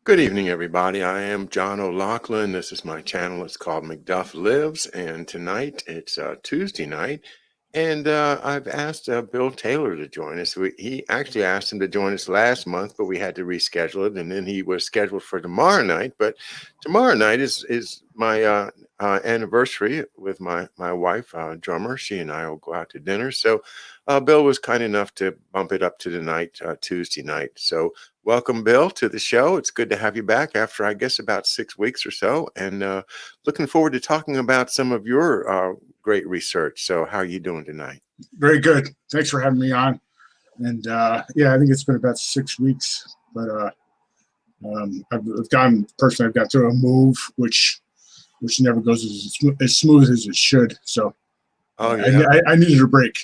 Good evening, everybody. I am John O'Loughlin. This is my channel. It's called McDuff Lives, and tonight it's Tuesday night, and I've asked Bill Taylor to join us. He actually asked him to join us last month, but we had to reschedule it, and then he was scheduled for tomorrow night. But tomorrow night is my anniversary with my wife, drummer. She and I will go out to dinner. So Bill was kind enough to bump it up to the night, Tuesday night. So welcome, Bill, to the show. It's good to have you back after, I guess, about 6 weeks or so, and looking forward to talking about some of your great research. So how are you doing tonight? Very good. Thanks for having me on. And yeah, I think it's been about 6 weeks, but I've gone through a move, which never goes as smooth as it should. So oh, yeah. I needed a break.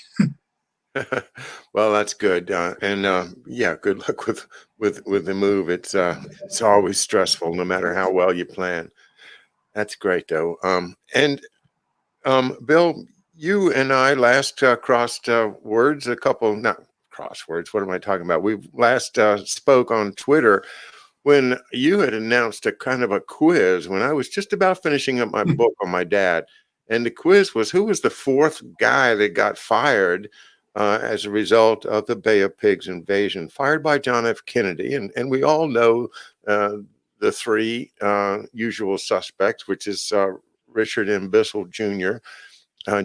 Well, that's good, yeah, good luck with the move. It's always stressful, no matter how well you plan. That's great, though. Bill, you and I last crossed words not crossed words. What am I talking about? We last spoke on Twitter when you had announced a kind of a quiz when I was just about finishing up my book on my dad, and the quiz was who was the fourth guy that got fired as a result of the Bay of Pigs invasion, fired by John F. Kennedy. And we all know the three usual suspects, which is Richard M. Bissell Jr.,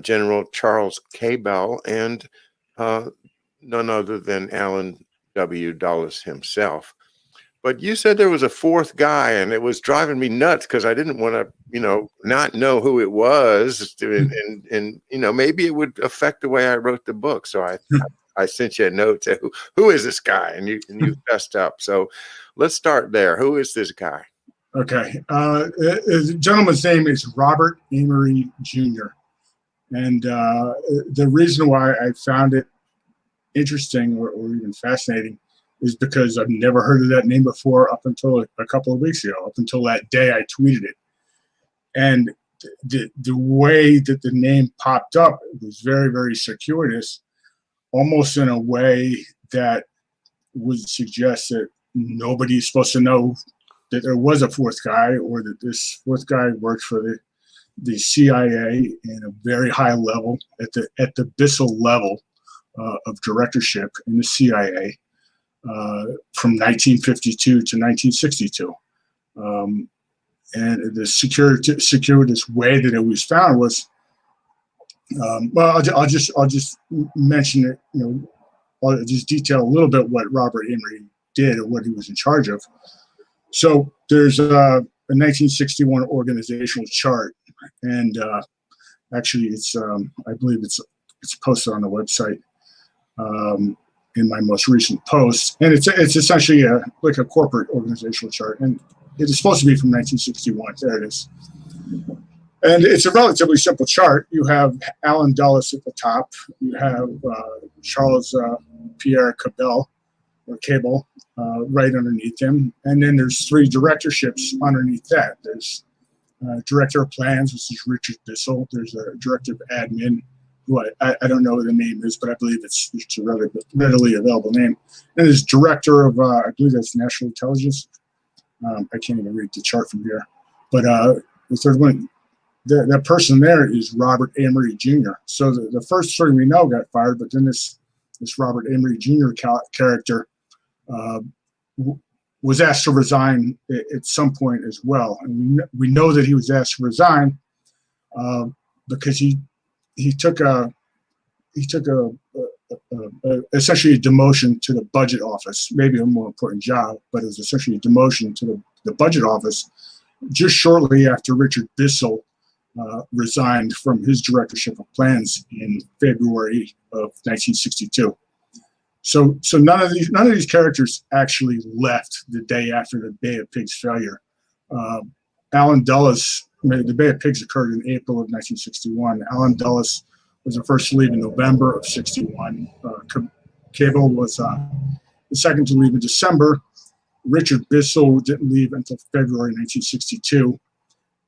General Charles K. Bell, and none other than Allen W. Dulles himself. But you said there was a fourth guy, and it was driving me nuts because I didn't want to, not know who it was, and maybe it would affect the way I wrote the book. So I sent you a note to who is this guy, and you fessed up. So let's start there. Who is this guy? Okay, the gentleman's name is Robert Amory Jr. And the reason why I found it interesting or even fascinating is because I've never heard of that name before up until a couple of weeks ago, up until that day I tweeted it. And the way that the name popped up was very, very circuitous, almost in a way that would suggest that nobody's supposed to know that there was a fourth guy, or that this fourth guy worked for the CIA in a very high level, at the Bissell level of directorship in the CIA. From 1952 to 1962. And the circuitous way that it was found was, well, I'll just mention it, I'll just detail a little bit what Robert Amory did or what he was in charge of. So there's a 1961 organizational chart, and actually it's, I believe it's posted on the website. In my most recent post, and it's essentially like a corporate organizational chart, and it is supposed to be from 1961. There it is, and it's a relatively simple chart. You have Allen Dulles at the top. You have Charles Pierre Cabell or Cable right underneath him, and then there's three directorships underneath that. There's director of plans, which is Richard Bissell. There's a director of admin, who I don't know what the name is, but I believe it's a readily available name. And there's director of, I believe that's national intelligence. I can't even read the chart from here. But the third one, that person there is Robert Amory Jr. So the first three we know got fired, but then this Robert Amory Jr. character was asked to resign at some point as well. And we know that he was asked to resign because he took essentially a demotion to the budget office, maybe a more important job, but it was essentially a demotion to the budget office just shortly after Richard Bissell resigned from his directorship of plans in February of 1962. So none of these characters actually left the day after the Bay of Pigs failure. Allen Dulles, the Bay of Pigs occurred in April of 1961. Allen Dulles was the first to leave in November of 61. Cable was the second to leave in December. Richard Bissell didn't leave until February 1962.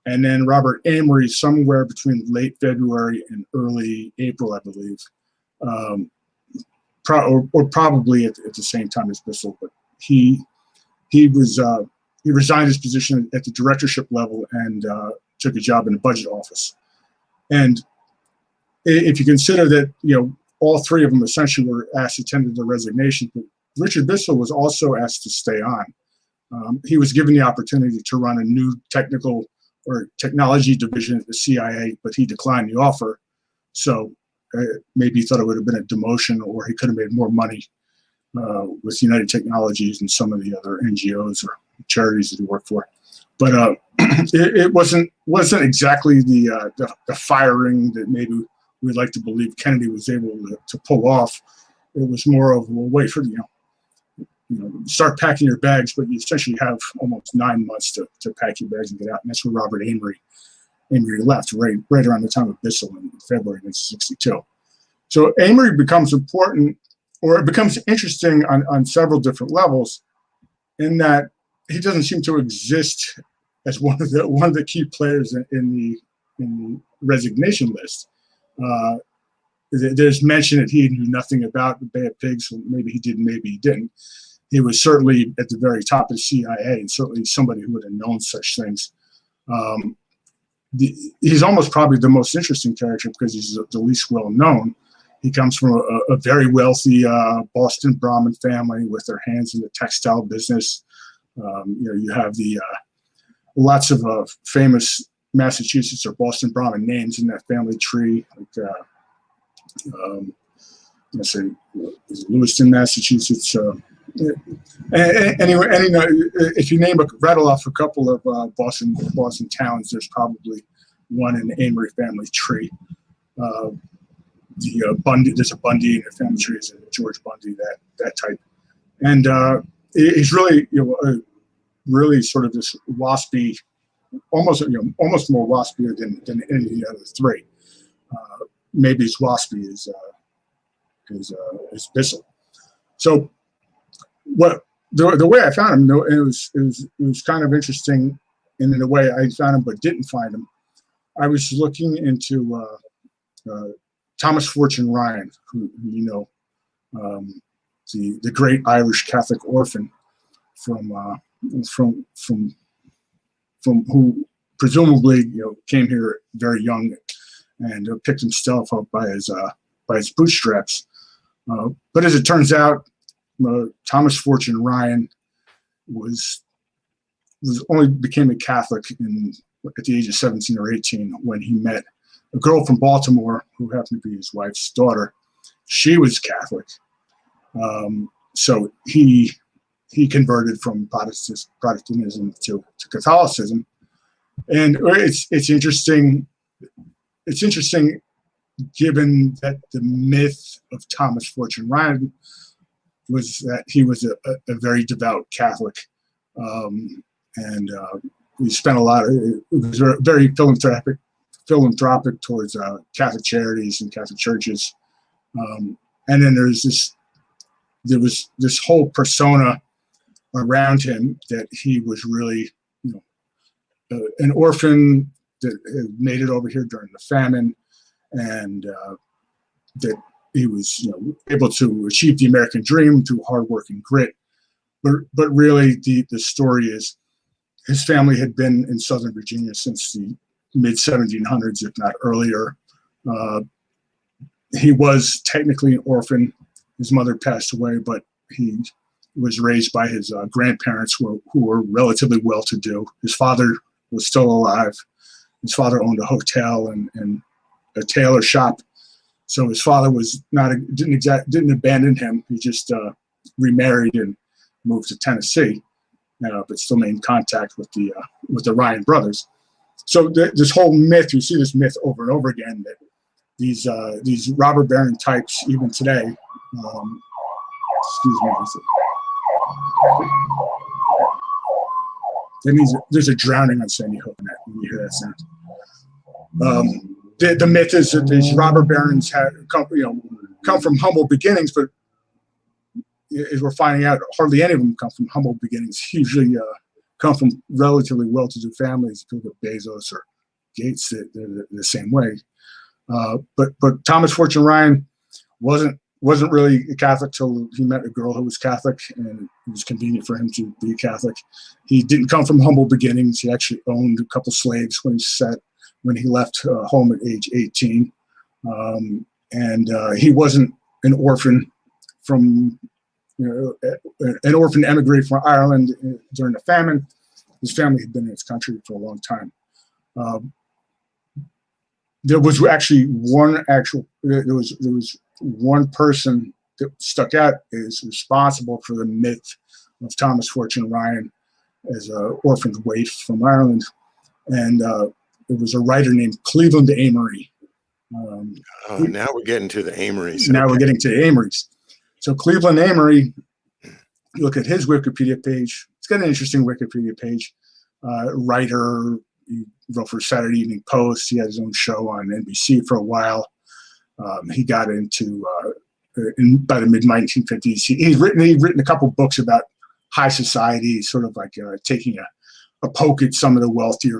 And then Robert Amory, somewhere between late February and early April, I believe, or probably at the same time as Bissell, but he was he resigned his position at the directorship level and took a job in the budget office. And if you consider that, all three of them essentially were asked to tender their resignation, but Richard Bissell was also asked to stay on. He was given the opportunity to run a new technical or technology division at the CIA, but he declined the offer. So maybe he thought it would have been a demotion, or he could have made more money with United Technologies and some of the other NGOs or charities that he worked for. But it wasn't exactly the firing that maybe we'd like to believe Kennedy was able to pull off. It was more of, well, wait for start packing your bags, but you essentially have almost 9 months to pack your bags and get out. And that's where Robert Amory left, right around the time of Bissell in February 1962. So Amory becomes important, or it becomes interesting on several different levels, in that he doesn't seem to exist as one of the key players in the resignation list. There's mention that he knew nothing about the Bay of Pigs, so maybe he did, maybe he didn't. He was certainly at the very top of the CIA, and certainly somebody who would have known such things. He's almost probably the most interesting character because he's the least well known. He comes from a very wealthy Boston Brahmin family with their hands in the textile business. You have lots of famous Massachusetts or Boston Brahmin names in that family tree, like let's say Lewiston, Massachusetts. Anyway, if you rattle off a couple of Boston towns, there's probably one in the Amory family tree. There's a Bundy in the family tree, is a George Bundy, that type, and he's really really sort of this waspy, almost more waspier than any of the other three. Maybe as waspy as Bissell. So the way I found him, it was kind of interesting, and in the way I found him but didn't find him. I was looking into Thomas Fortune Ryan, who the great Irish Catholic orphan from who presumably came here very young and picked himself up by his bootstraps. But as it turns out, Thomas Fortune Ryan only became a Catholic at the age of 17 or 18 when he met a girl from Baltimore who happened to be his wife's daughter. She was Catholic, so he converted from Protestantism to Catholicism, and it's interesting. It's interesting, given that the myth of Thomas Fortune Ryan was that he was a very devout Catholic, and he spent it was very philanthropic towards Catholic charities and Catholic churches, and then there was this whole persona around him that he was really an orphan that made it over here during the famine, and that he was able to achieve the American dream through hard work and grit. But really the story is his family had been in Southern Virginia since the mid 1700s, if not earlier. He was technically an orphan. His mother passed away, but he was raised by his grandparents who were relatively well-to-do. His father was still alive. His father owned a hotel and a tailor shop. So his father didn't abandon him. He just remarried and moved to Tennessee, but still maintained contact with the Ryan brothers. So this whole myth, you see this myth over and over again, that these robber baron types, even today, excuse me, that means there's a drowning on Sandy Hook when you hear that sound. The myth is that these robber barons come from humble beginnings, but as we're finding out, hardly any of them come from humble beginnings. Usually come from relatively well-to-do families. People like Bezos or Gates, they're the same way. But Thomas Fortune Ryan wasn't wasn't really a Catholic till he met a girl who was Catholic, and it was convenient for him to be Catholic. He didn't come from humble beginnings. He actually owned a couple slaves when he left home at age 18. And he wasn't an orphan from, an orphan emigrated from Ireland during the famine. His family had been in his country for a long time. There was actually there was one person that stuck out as responsible for the myth of Thomas Fortune Ryan as an orphaned waif from Ireland. And it was a writer named Cleveland Amory. Now we're getting to the Amories. Now we're getting to the Amories. So Cleveland Amory, look at his Wikipedia page. It's got an interesting Wikipedia page. Writer, he wrote for Saturday Evening Post. He had his own show on NBC for a while. He got into by the mid 1950s. He'd written a couple books about high society, sort of like taking a poke at some of the wealthy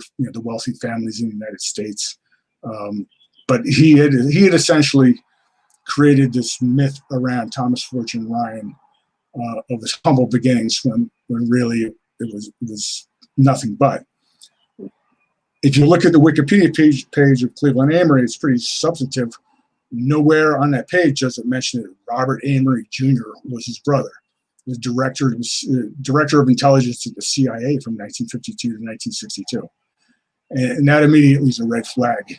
families in the United States. But he had essentially created this myth around Thomas Fortune Ryan of his humble beginnings, when really it was nothing but. If you look at the Wikipedia page of Cleveland Amory, it's pretty substantive. Nowhere on that page does it mention that Robert Amory Jr. was his brother, the director of intelligence at the CIA from 1952 to 1962. And that immediately is a red flag.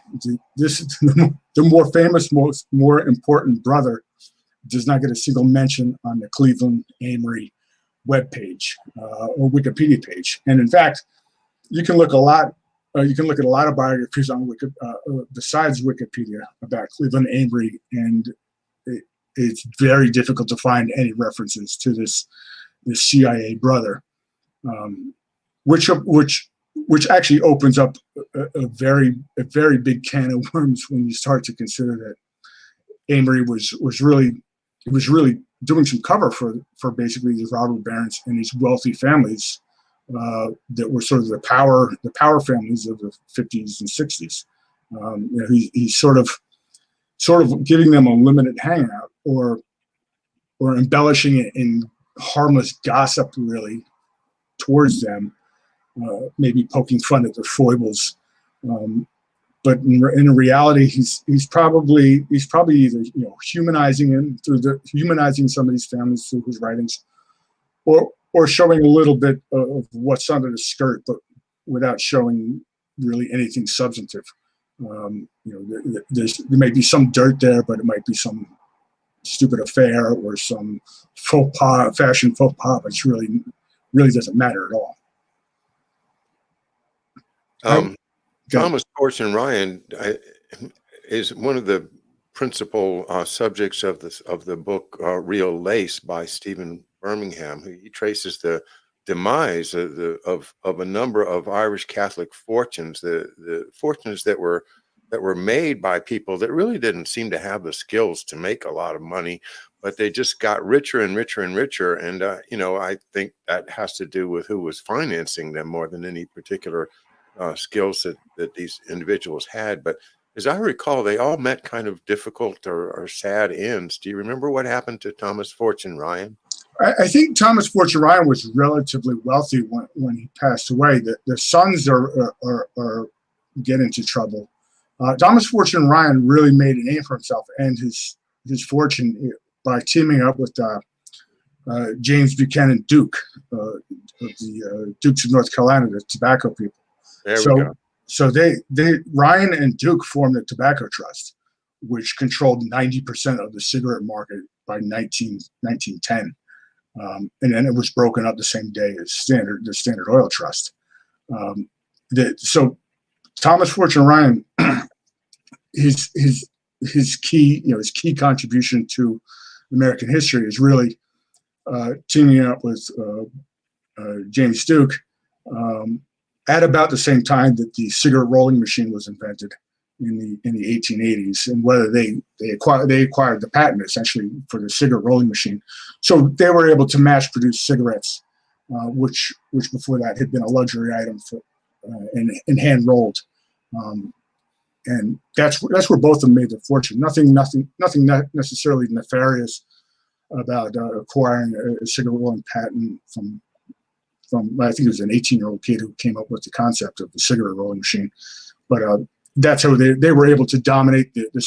This is the more famous, more important brother does not get a single mention on the Cleveland Amory webpage or Wikipedia page. And in fact, you can look at a lot of biographies on besides Wikipedia about Cleveland Amory, and it's very difficult to find any references to this CIA brother, which actually opens up a very big can of worms when you start to consider that Amory was really doing some cover for basically these robber barons and these wealthy families that were sort of the power families of the 50s and 60s. He's sort of giving them a limited hangout, or embellishing it in harmless gossip, really, towards them. Maybe poking fun at their foibles, but in reality, he's probably either humanizing some of these families through his writings, or showing a little bit of what's under the skirt, but without showing really anything substantive. There may be some dirt there, but it might be some stupid affair or some fashion faux pas, but it's really doesn't matter at all. Thomas Fortune Ryan is one of the principal subjects of the book Real Lace by Stephen Birmingham. He traces the demise of a number of Irish Catholic fortunes, the fortunes that were made by people that really didn't seem to have the skills to make a lot of money, but they just got richer and richer and richer. And I think that has to do with who was financing them more than any particular skills that these individuals had. But as I recall, they all met kind of difficult or sad ends. Do you remember what happened to Thomas Fortune Ryan? I think Thomas Fortune Ryan was relatively wealthy when he passed away. The sons are get into trouble. Thomas Fortune Ryan really made a name for himself and his fortune by teaming up with James Buchanan Duke, of the Dukes of North Carolina, the tobacco people. There we go. So Ryan and Duke formed the Tobacco Trust, which controlled 90% of the cigarette market by 1910. And then it was broken up the same day as the Standard Oil Trust. So Thomas Fortune Ryan, his key contribution to American history is really teaming up with James Duke at about the same time that the cigarette rolling machine was invented in the 1880s, and whether they acquired the patent essentially for the cigarette rolling machine, so they were able to mass produce cigarettes, which before that had been a luxury item and hand rolled. and that's where both of them made their fortune. Nothing necessarily nefarious about acquiring a cigarette rolling patent from I think it was an 18-year-old kid who came up with the concept of the cigarette rolling machine. But that's how they were able to dominate the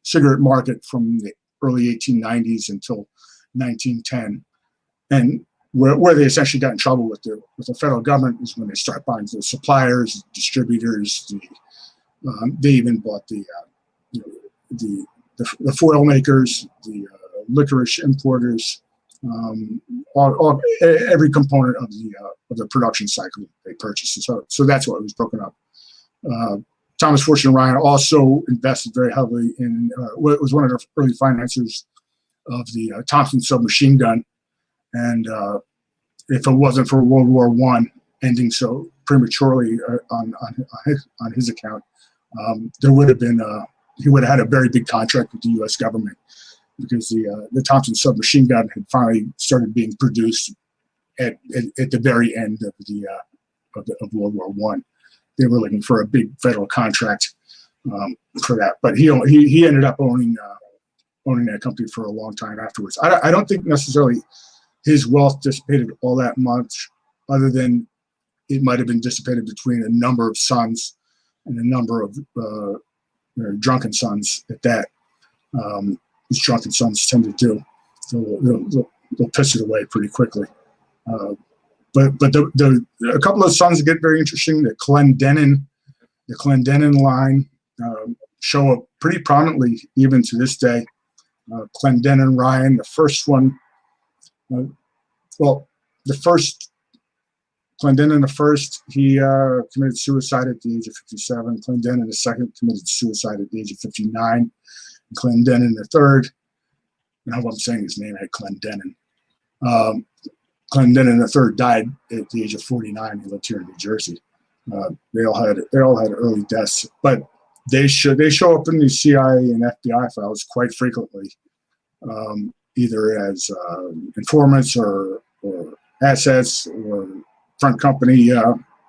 cigarette market from the early 1890s until 1910. And where they essentially got in trouble with the federal government is when they start buying the suppliers, distributors. They even bought the foil makers, the licorice importers, every component of the production cycle they purchased. So that's why it was broken up. Thomas Fortune Ryan also invested very heavily in was one of the early financiers of the Thompson submachine gun, and if it wasn't for World War I ending so prematurely on his account, there would have been he would have had a very big contract with the U.S. government, because the Thompson submachine gun had finally started being produced at the very end of World War I. They were looking for a big federal contract for that, but he ended up owning that company for a long time afterwards. I don't think necessarily his wealth dissipated all that much, other than it might have been dissipated between a number of sons and a number of drunken sons at that. These drunken sons tend to do. So they'll piss it away pretty quickly. But a couple of sons get very interesting. The Clendenin line show up pretty prominently even to this day. Clendenin Ryan, the first one, the first Clendenin the first, he committed suicide at the age of 57. Clendenin the second committed suicide at the age of 59. Clendenin the third, I hope I'm saying his name right, Clendenin. Clendenin the third died at the age of 49. He lived here in New Jersey. They all had early deaths, but they show up in the CIA and FBI files quite frequently, either as informants or assets or front company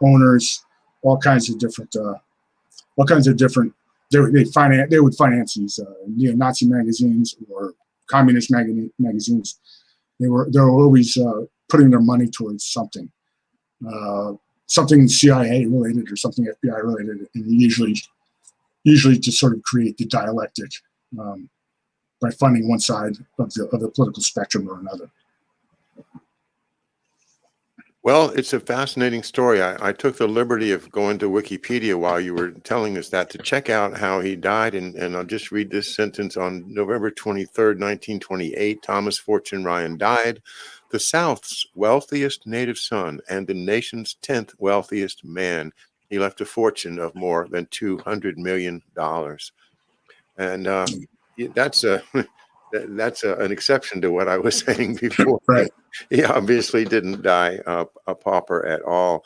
owners, all kinds of different. They would finance these neo-Nazi magazines or communist magazines. They were always putting their money towards something CIA related or something FBI related, and usually to sort of create the dialectic by funding one side of the political spectrum or another. Well, it's a fascinating story. I took the liberty of going to Wikipedia while you were telling us that to check out how he died. And I'll just read this sentence. On November 23rd, 1928, Thomas Fortune Ryan died, the South's wealthiest native son and the nation's 10th wealthiest man. He left a fortune of more than $200 million. And that's an exception to what I was saying before. Right. He obviously didn't die a pauper at all.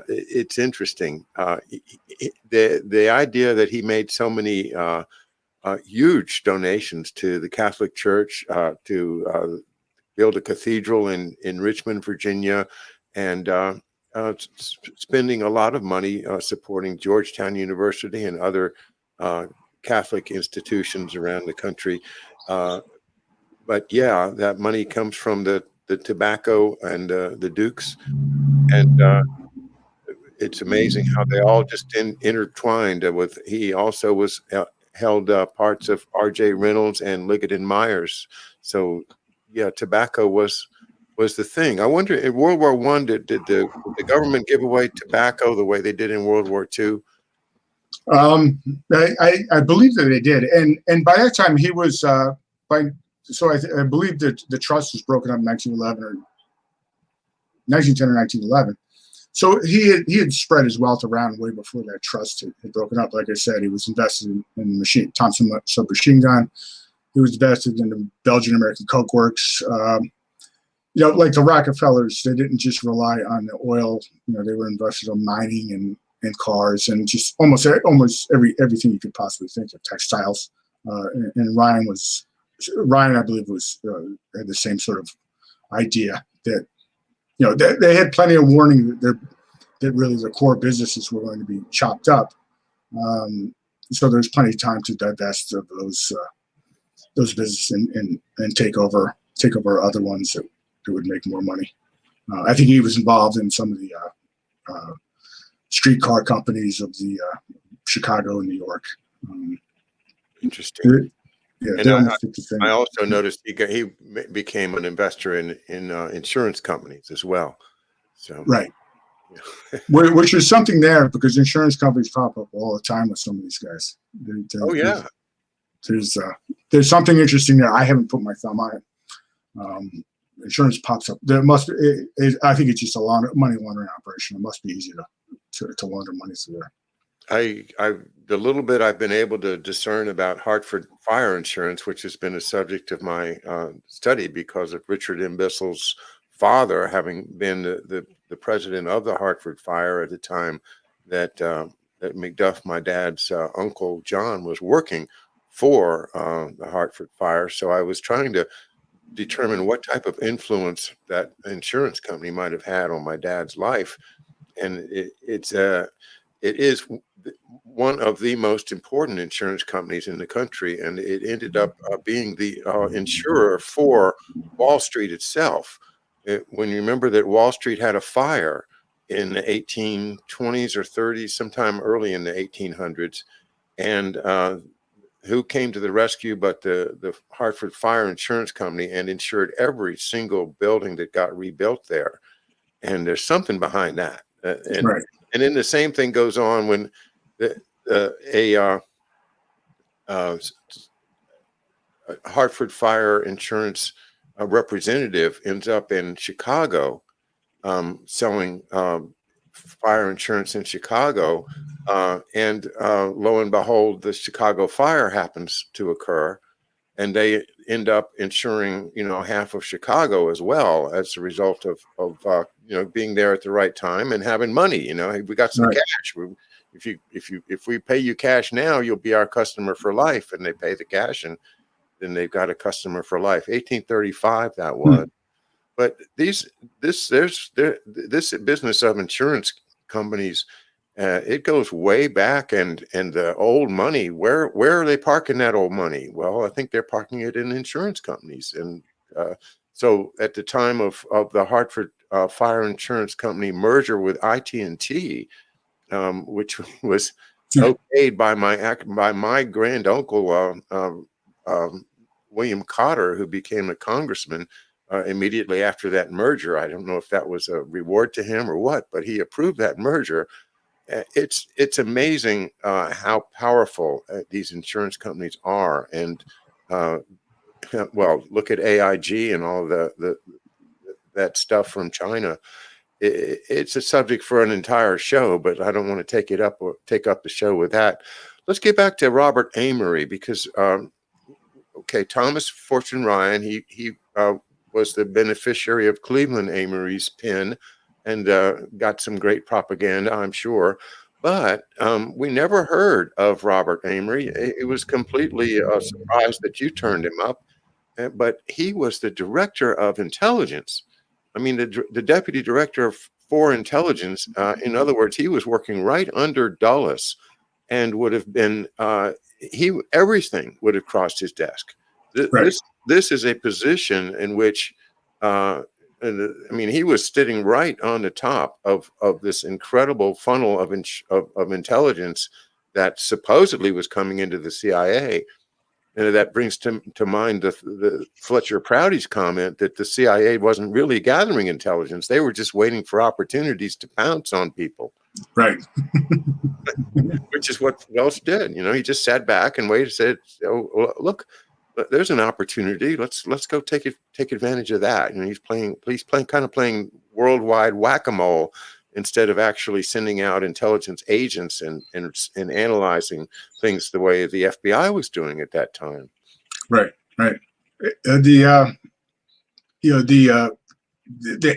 It's interesting. The idea that he made so many huge donations to the Catholic Church, to build a cathedral in Richmond, Virginia, and spending a lot of money supporting Georgetown University and other Catholic institutions around the country. But yeah, that money comes from the tobacco and the Dukes, and it's amazing how they all just intertwined. With he also was held parts of R.J. Reynolds and Liggett and Myers. So yeah, tobacco was the thing. I wonder, in World War I, did the government give away tobacco the way they did in World War II? I believe that they did, and by that time he was I believe that the trust was broken up in 1910 or 1911. So he had spread his wealth around way before that trust had broken up. Like I said, he was invested in the Thompson submachine gun. He was invested in the Belgian American Coke Works. Like the Rockefellers, they didn't just rely on the oil. They were invested in mining and cars and just almost everything you could possibly think of, textiles. And Ryan, I believe, had the same sort of idea that they had plenty of warning that really the core businesses were going to be chopped up. so there's plenty of time to divest of those businesses and take over other ones that would make more money. I think he was involved in some of the streetcar companies of the Chicago and New York. Interesting. Yeah, And I also noticed he became an investor in insurance companies as well. So right, which is something there, because insurance companies pop up all the time with some of these guys. Oh yeah, there's something interesting there. I haven't put my thumb on it. Insurance pops up. There must. I think it's just a money laundering operation. It must be easy to launder money through there. The little bit I've been able to discern about Hartford fire insurance, which has been a subject of my study because of Richard M. Bissell's father having been the president of the Hartford Fire at the time that McDuff, my dad's uncle John, was working for the Hartford Fire. So I was trying to determine what type of influence that insurance company might have had on my dad's life, and it is one of the most important insurance companies in the country, and it ended up being the insurer for Wall Street itself. When you remember that Wall Street had a fire in the 1820s or 30s, sometime early in the 1800s, and who came to the rescue but the Hartford Fire Insurance Company, and insured every single building that got rebuilt there. And there's something behind that. Right. And then the same thing goes on when a Hartford Fire Insurance representative ends up in Chicago selling fire insurance in Chicago, and lo and behold, the Chicago fire happens to occur, and they end up insuring half of Chicago as well as a result of being there at the right time and having money. We got some cash. If we pay you cash now, you'll be our customer for life. And they pay the cash, and then they've got a customer for life. 1835 that was. But this business of insurance companies, it goes way back, and the old money, where are they parking that old money? Well, I think they're parking it in insurance companies. And so at the time of the Hartford Fire Insurance Company merger with IT&T, which was okayed by my grand uncle William Cotter, who became a congressman immediately after that merger. I don't know if that was a reward to him or what, but he approved that merger. It's amazing how powerful these insurance companies are. And well, look at AIG and all that stuff from China. It's a subject for an entire show, but I don't want to take up the show with that. Let's get back to Robert Amory, because Thomas Fortune Ryan, he was the beneficiary of Cleveland Amory's pen, and got some great propaganda, I'm sure. But we never heard of Robert Amory. It was completely a surprise that you turned him up. But he was the director of intelligence. I mean, the deputy director for intelligence. In other words, he was working right under Dulles, and would have been everything would have crossed his desk. This is a position in which he was sitting right on the top of this incredible funnel of intelligence that supposedly was coming into the CIA. And that brings to mind the Fletcher Prouty's comment that the CIA wasn't really gathering intelligence. They were just waiting for opportunities to pounce on people. Right. Which is what Welch did. He just sat back and waited, said, "Oh, look, there's an opportunity. Let's go take advantage of that." He's playing worldwide whack-a-mole instead of actually sending out intelligence agents and analyzing things the way the FBI was doing at that time. Right. The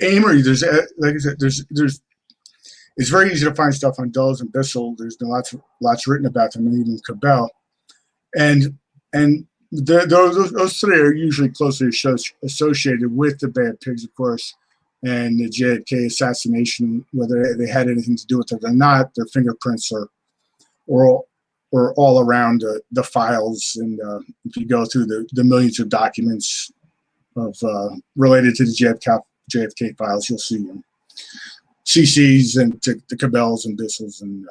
Amory, there's, like I said, there's it's very easy to find stuff on Dulles and Bissell. There's been lots written about them, and even Cabell, and those three are usually closely associated with the Bad Pigs, of course, and the JFK assassination. Whether they had anything to do with it or not, their fingerprints are or all around the files. And if you go through the millions of documents of related to the JFK files, you'll see CCs and the Cabells and Bissels and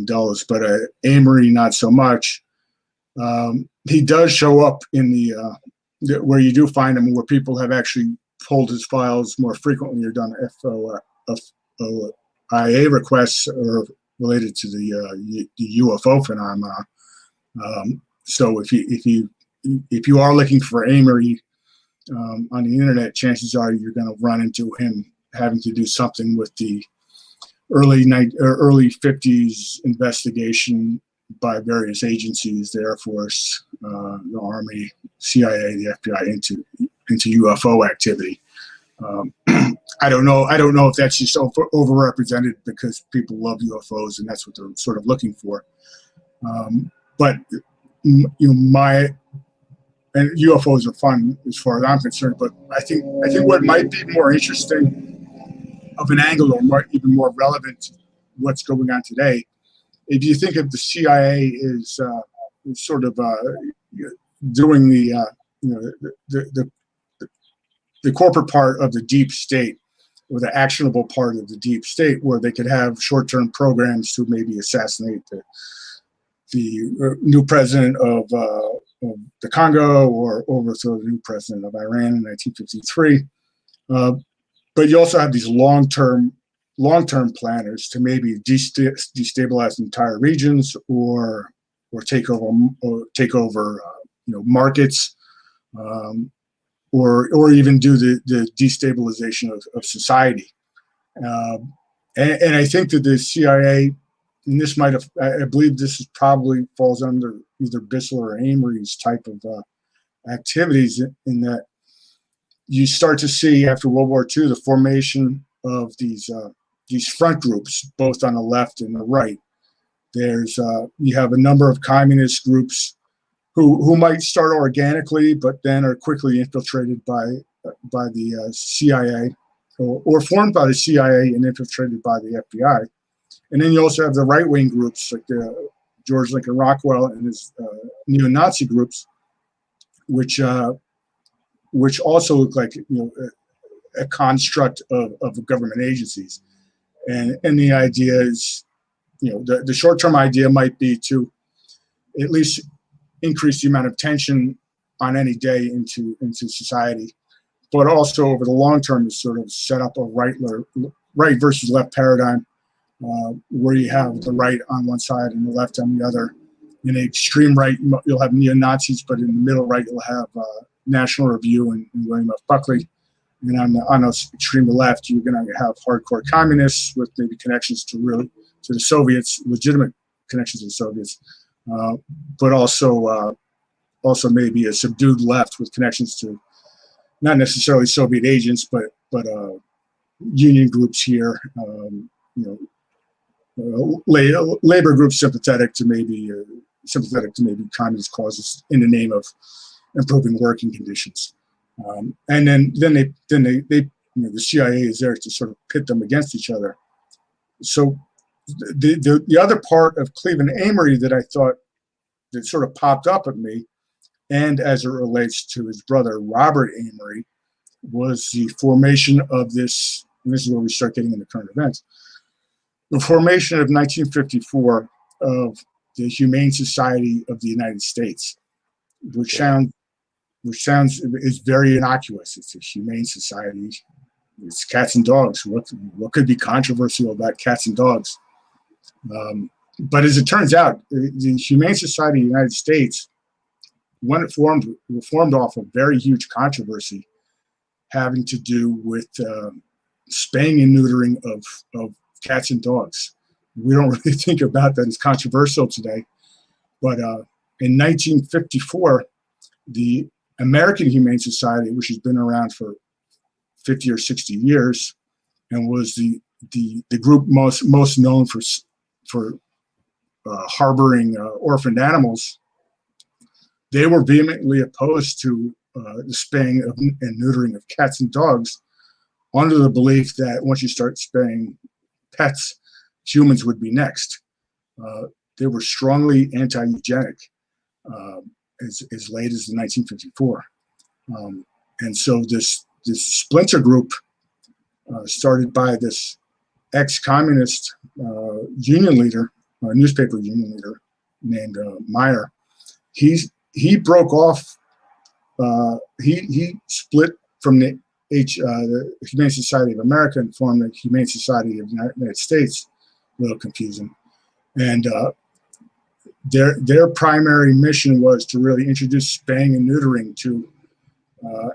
Dulles, but Amory not so much. He does show up in the where you do find him, where people have actually pulled his files more frequently or done FOIA requests or related to the UFO phenomena. So if you are looking for Amory on the internet, chances are you're going to run into him having to do something with the early 50s investigation by various agencies, the Air Force, the Army, CIA, the FBI into UFO activity. I don't know if that's just overrepresented because people love UFOs and that's what they're sort of looking for. But and UFOs are fun as far as I'm concerned. But I think what might be more interesting of an angle, or even more relevant to what's going on today, if you think of the CIA is sort of doing the corporate part of the deep state, or the actionable part of the deep state, where they could have short-term programs to maybe assassinate the new president of the Congo, or overthrow the new president of Iran in 1953. But you also have these long-term planners to maybe destabilize entire regions, or take over markets, or even do the destabilization of society. And I think that the CIA, and this might have, I believe this is probably falls under either Bissell or Amory's type of activities, in that you start to see after World War II the formation of these front groups, both on the left and the right. There's you have a number of communist groups who might start organically, but then are quickly infiltrated by the CIA, or formed by the CIA and infiltrated by the FBI. And then you also have the right-wing groups like the George Lincoln Rockwell and his neo-Nazi groups, which also look like a construct of government agencies. And the idea is, the short-term idea might be to at least increase the amount of tension on any day into society, but also over the long term to sort of set up a right versus left paradigm, where you have the right on one side and the left on the other. In the extreme right, you'll have neo-Nazis, but in the middle right, you'll have National Review and William F. Buckley. And on the extreme left, you're going to have hardcore communists with maybe connections to the Soviets, legitimate connections to the Soviets, but also maybe a subdued left with connections to not necessarily Soviet agents, but union groups here, labor groups sympathetic to maybe communist causes in the name of improving working conditions. And then they the CIA is there to sort of pit them against each other. So the other part of Cleveland Amory that I thought that sort of popped up at me, and as it relates to his brother Robert Amory, was the formation of this, and this is where we start getting into current events, the formation of 1954 of the Humane Society of the United States, which sounds is very innocuous. It's a humane society. It's cats and dogs. What could be controversial about cats and dogs? But as it turns out, the Humane Society of the United States, when it formed off a very huge controversy having to do with spaying and neutering of cats and dogs. We don't really think about that as controversial today, but in 1954, the American Humane Society, which has been around for 50 or 60 years, and was the group most known for harboring orphaned animals, they were vehemently opposed to the spaying and neutering of cats and dogs, under the belief that once you start spaying pets, humans would be next. they were strongly anti-eugenic as late as 1954. And so this splinter group started by this ex-communist union leader, newspaper union leader named Meyer. He broke off. He split from the Humane Society of America and formed the Humane Society of the United States. A little confusing. And their primary mission was to really introduce spaying and neutering to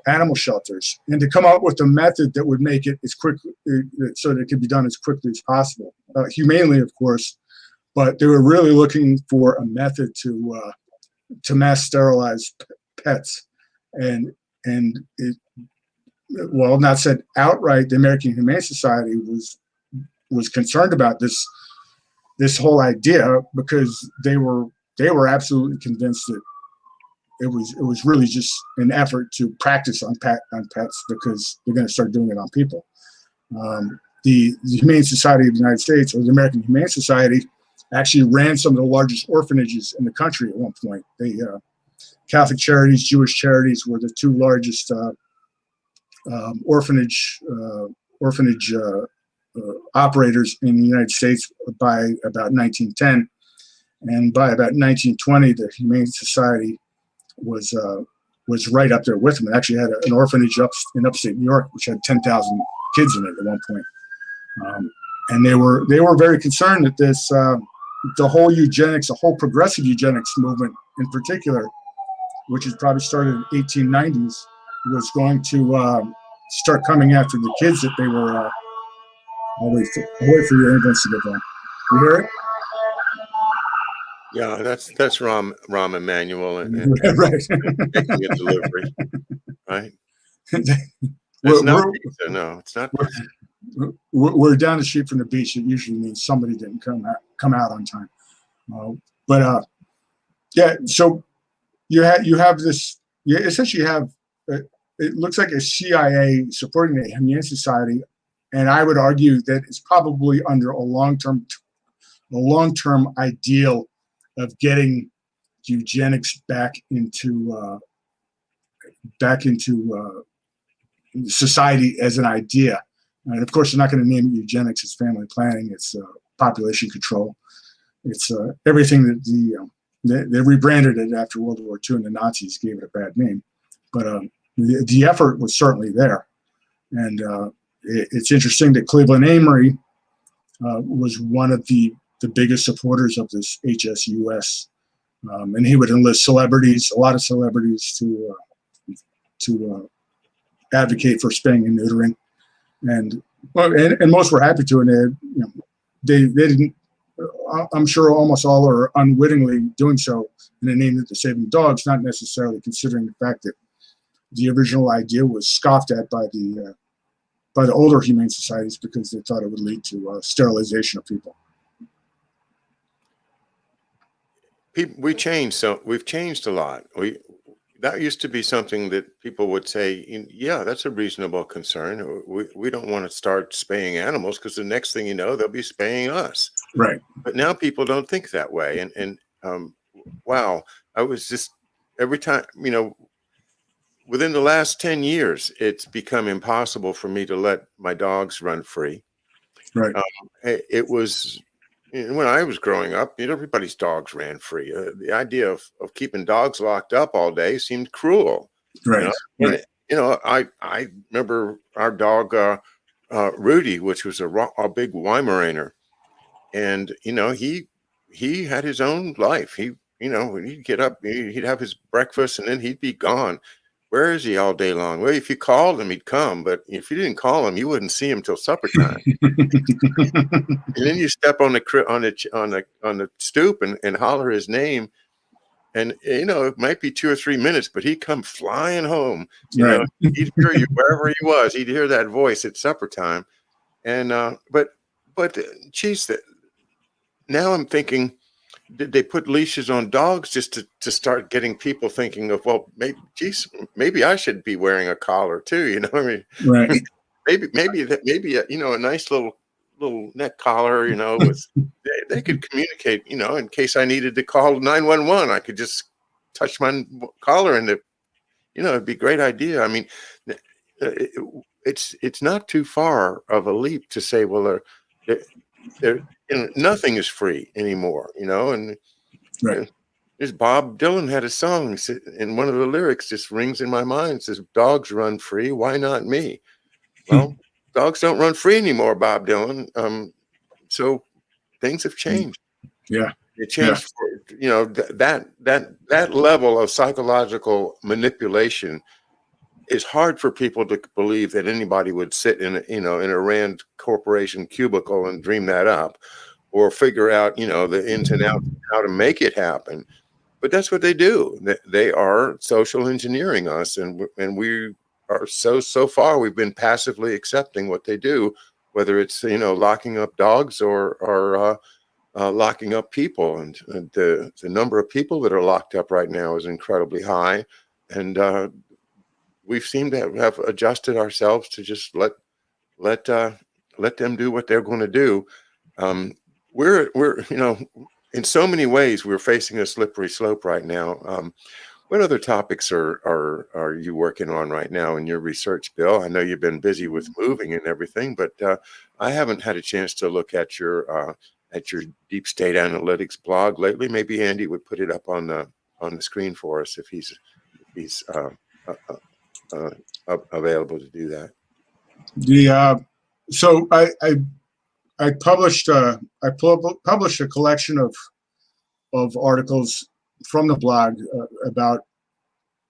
animal shelters, and to come up with a method that would make it as quick so that it could be done as quickly as possible, humanely, of course. But they were really looking for a method to mass sterilize pets, and it, well, not said outright, the American Humane Society was concerned about this whole idea, because they were absolutely convinced that it was really just an effort to practice on pets, because they're going to start doing it on people. The Humane Society of the United States, or the American Humane Society, actually ran some of the largest orphanages in the country at one point. They Catholic Charities, Jewish Charities were the two largest orphanage operators in the United States by about 1910, and by about 1920, the Humane Society was right up there with them. It actually had an orphanage in upstate New York, which had 10,000 kids in it at one point. And they were very concerned that the whole eugenics, the whole progressive eugenics movement in particular, which was probably started in the 1890s, was going to start coming after the kids that they were. I'll wait for your ambulance to get there. You hear it? Yeah, that's Rom Emanuel and right. making a delivery, right? It's not pizza. No, it's not. We're down the street from the beach. It usually means somebody didn't come out on time. Yeah. So you have this. You essentially have. It looks like a CIA supporting the Humane Society, and I would argue that it's probably under a long-term ideal of getting eugenics back into society as an idea. And of course, they're not going to name it eugenics. It's family planning. It's population control. It's everything that they rebranded it after World War II, and the Nazis gave it a bad name. But the effort was certainly there. And it's interesting that Cleveland Amory was one of the biggest supporters of this HSUS. And he would enlist a lot of celebrities to advocate for spaying and neutering. And most were happy to, and they didn't. I'm sure almost all are unwittingly doing so in the name of the saving dogs, not necessarily considering the fact that the original idea was scoffed at by the older humane societies, because they thought it would lead to sterilization of people. We've changed a lot. That used to be something that people would say, yeah, that's a reasonable concern. We don't want to start spaying animals, because the next thing you know, they'll be spaying us. Right. But now people don't think that way. And wow, I was just, every time, within the last 10 years, it's become impossible for me to let my dogs run free. Right. It was, when I was growing up, everybody's dogs ran free. The idea of keeping dogs locked up all day seemed cruel. Right. Right. I remember our dog, Rudy, which was a big Weimaraner. And, he had his own life. He'd get up, he'd have his breakfast, and then he'd be gone. Where is he all day long? Well, if you called him, he'd come. But if you didn't call him, you wouldn't see him till supper time. And then you step on the stoop and holler his name. And, it might be 2 or 3 minutes, but he'd come flying home. Right. He'd hear you wherever he was. He'd hear that voice at supper time. And, but geez, now I'm thinking, did they put leashes on dogs just to start getting people thinking of, well, maybe I should be wearing a collar too, I mean, right. maybe a nice little little neck collar, with they could communicate, in case I needed to call 911, I could just touch my collar and it'd be a great idea. I mean, it's not too far of a leap to say, well, nothing is free anymore, and Right. there's Bob Dylan had a song, and one of the lyrics just rings in my mind. It says, "Dogs run free, why not me?" Well, dogs don't run free anymore, Bob Dylan. So things have changed. Yeah. It changed for, that level of psychological manipulation is hard for people to believe that anybody would sit in a Rand Corporation cubicle and dream that up, or figure out, the ins and outs of how to make it happen. But that's what they do. They are social engineering us, and we are so far we've been passively accepting what they do, whether it's locking up dogs or locking up people. And the number of people that are locked up right now is incredibly high, and we seem to have adjusted ourselves to just let them do what they're going to do. We're in so many ways we're facing a slippery slope right now. What other topics are you working on right now in your research, Bill? I know you've been busy with moving and everything, but I haven't had a chance to look at your deep state analytics blog lately. Maybe Andy would put it up on the screen for us if he's available to do that. So I published published a collection of articles from the blog about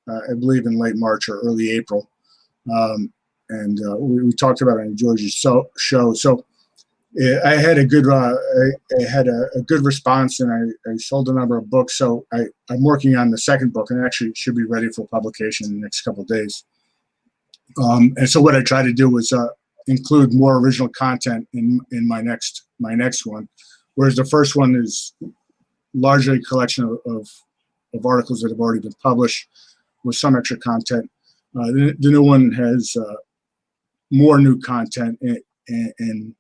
I believe in late March or early April, and we talked about it on George's show. So I had a good response, and I sold a number of books. So I'm working on the second book, and actually it should be ready for publication in the next couple of days. And so what I tried to do was include more original content in my next one, whereas the first one is largely a collection of articles that have already been published with some extra content. The new one has more new content and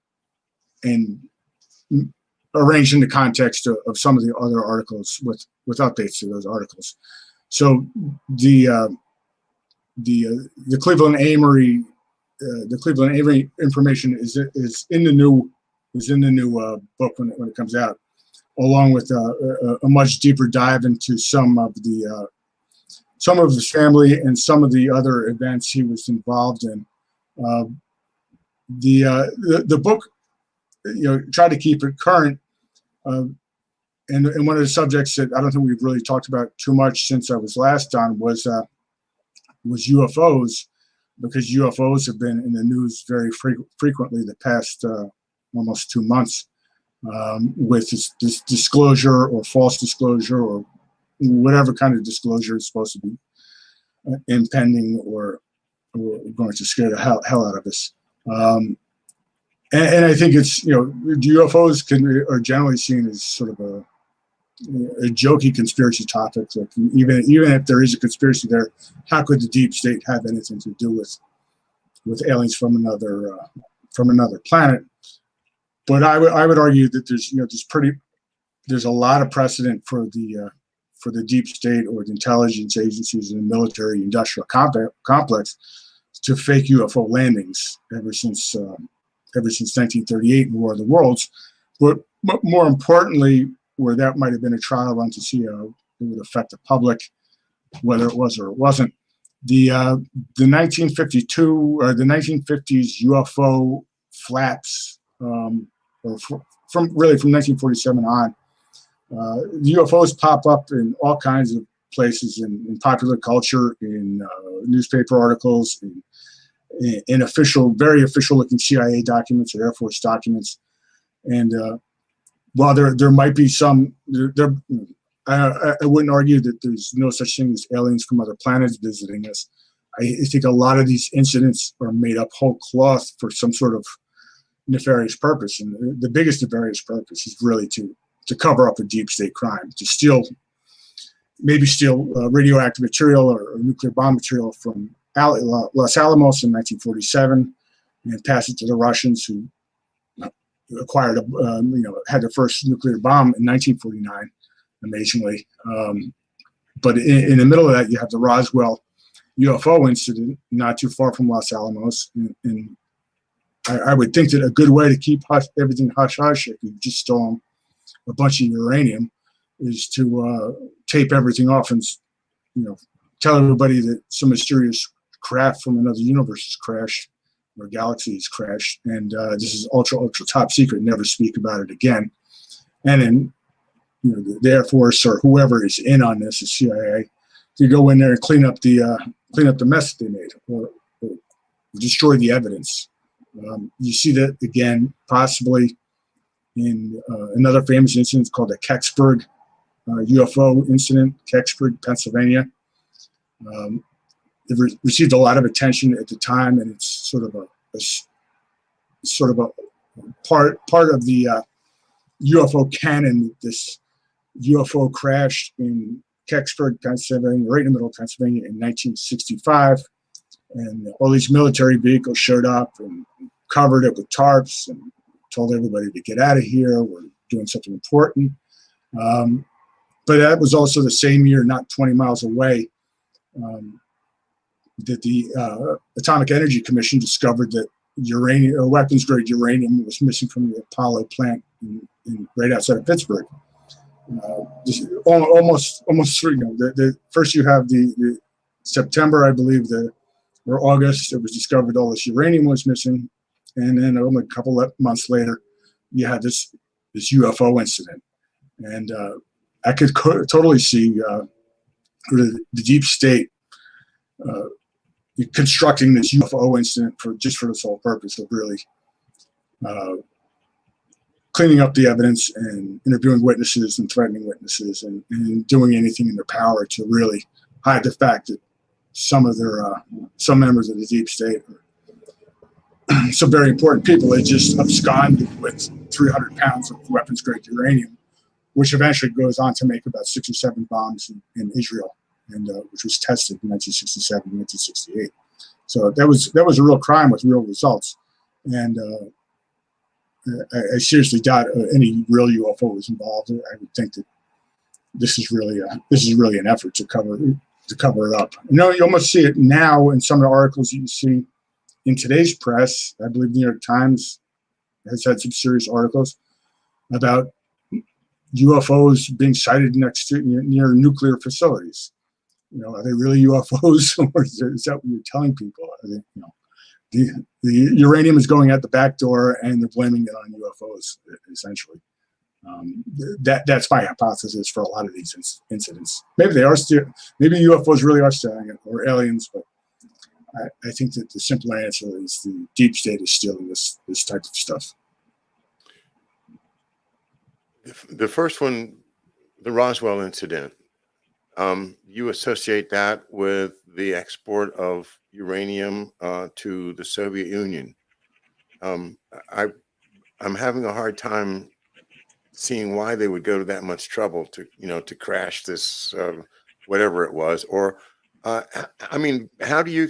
arranged in the context of some of the other articles with updates to those articles. So the Cleveland Amory information is in the new book when it comes out, along with a much deeper dive into some of his family and some of the other events he was involved in. The book, tried to keep it current, and one of the subjects that I don't think we've really talked about too much since I was last on was UFOs, because UFOs have been in the news very frequently the past almost 2 months, with this disclosure or false disclosure or whatever kind of disclosure is supposed to be impending or going to scare the hell out of us. And I think it's, UFOs are generally seen as sort of a jokey conspiracy topic. Like even if there is a conspiracy there, how could the deep state have anything to do with aliens from another planet? But I would argue that there's a lot of precedent for the deep state or the intelligence agencies in the military industrial complex to fake UFO landings ever since 1938 in War of the Worlds. But more importantly, where that might have been a trial run to see how it would affect the public, whether it was or it wasn't. The 1952 or the 1950s UFO flaps, from 1947 on, the UFOs pop up in all kinds of places in popular culture, in newspaper articles, in very official looking CIA documents or Air Force documents. And while there might be some, I wouldn't argue that there's no such thing as aliens from other planets visiting us. I think a lot of these incidents are made up whole cloth for some sort of nefarious purpose. And the biggest nefarious purpose is really to cover up a deep state crime, to steal radioactive material or nuclear bomb material from Los Alamos in 1947 and pass it to the Russians, who acquired had the first nuclear bomb in 1949, amazingly. But in the middle of that, you have the Roswell UFO incident not too far from Los Alamos. And I would think that a good way to keep everything hush-hush, if you've just stolen a bunch of uranium, is to tape everything off and, tell everybody that some mysterious craft from another universe has crashed or galaxy has crashed. And this is ultra, ultra top secret. Never speak about it again. And then, the Air Force or whoever is in on this, the CIA, to go in there and clean up the mess that they made or destroy the evidence. You see that again, possibly in another famous incident called the Kecksburg UFO incident, Kecksburg, Pennsylvania. It received a lot of attention at the time, and it's sort of a part of the UFO canon. This UFO crashed in Kecksburg, Pennsylvania, right in the middle of Pennsylvania in 1965. And all these military vehicles showed up and covered it with tarps and told everybody to get out of here. We're doing something important. But that was also the same year, not 20 miles away, that the Atomic Energy Commission discovered that weapons-grade uranium was missing from the Apollo plant right outside of Pittsburgh. Almost three. First you have the September, I believe, or August, it was discovered all this uranium was missing, and then only a couple of months later, you had this UFO incident, and I could totally see the deep state constructing this UFO incident for the sole purpose of really cleaning up the evidence and interviewing witnesses and threatening witnesses and doing anything in their power to really hide the fact that some members of the deep state, some very important people, they just absconded with 300 pounds of weapons-grade uranium, which eventually goes on to make about 6 or 7 bombs in Israel, and which was tested in 1967, 1968. So that was a real crime with real results, and I seriously doubt any real UFO was involved. I would think that this is really an effort to cover it up. You almost see it now in some of the articles you see in today's press. I believe the New York Times has had some serious articles about UFOs being sighted near nuclear facilities. Are they really UFOs, or is that what you're telling people? The uranium is going out the back door, and they're blaming it on UFOs, essentially. That's my hypothesis for a lot of these incidents. Maybe maybe UFOs really are stealing it, or aliens, but I think that the simple answer is the deep state is stealing this type of stuff. The first one, the Roswell incident, you associate that with the export of uranium to the Soviet Union. I'm having a hard time seeing why they would go to that much trouble to crash this whatever it was. Or I mean, how do you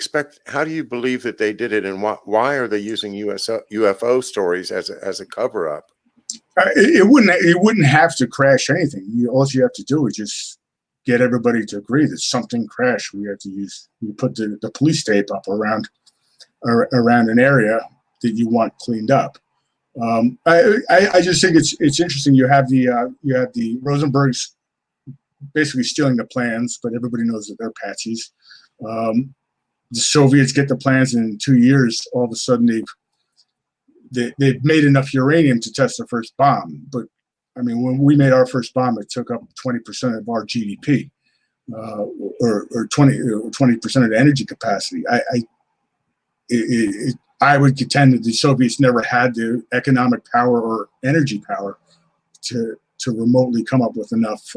believe that they did it, and why are they using UFO stories as a cover up? It wouldn't have to crash anything. All you have to do is just get everybody to agree that something crashed. We put the police tape up around an area that you want cleaned up. I just think it's interesting. You have the Rosenbergs basically stealing the plans, but everybody knows that they're patsies. The Soviets get the plans, and in 2 years, all of a sudden they've made enough uranium to test the first bomb. But I mean, when we made our first bomb, it took up 20% of our GDP, or 20% of the energy capacity. I would contend that the Soviets never had the economic power or energy power to remotely come up with enough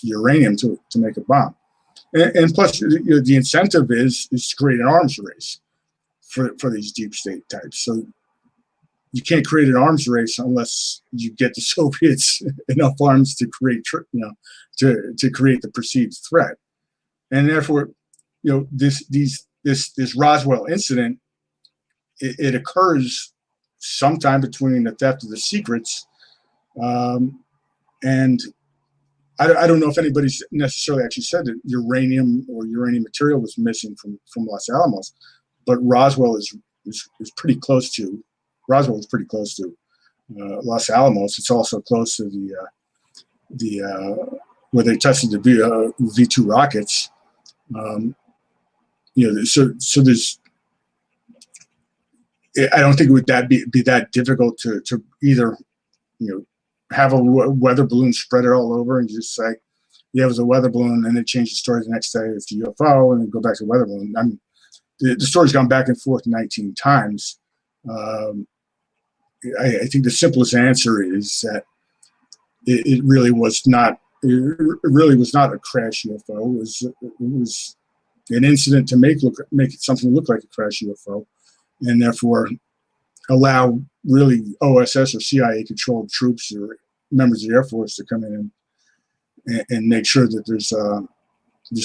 uranium to make a bomb. And plus, the incentive is to create an arms race for these deep state types. So you can't create an arms race unless you get the Soviets enough arms to create, to create the perceived threat. And therefore, this Roswell incident, it occurs sometime between the theft of the secrets and I don't know if anybody necessarily actually said that uranium or uranium material was missing from Los Alamos, but Roswell is pretty close to Los Alamos. It's also close to the where they tested the V2 rockets. So there's. I don't think it would be that difficult to either, have a weather balloon spread it all over and just say, yeah, it was a weather balloon, and then change the story the next day it's a UFO, and then go back to the weather balloon. I mean, the story's gone back and forth 19 times. I think the simplest answer is that it really was not. It really was not a crash UFO. It was an incident to make it something look like a crash UFO, and therefore allow really OSS or CIA controlled troops or members of the Air Force to come in and make sure that there's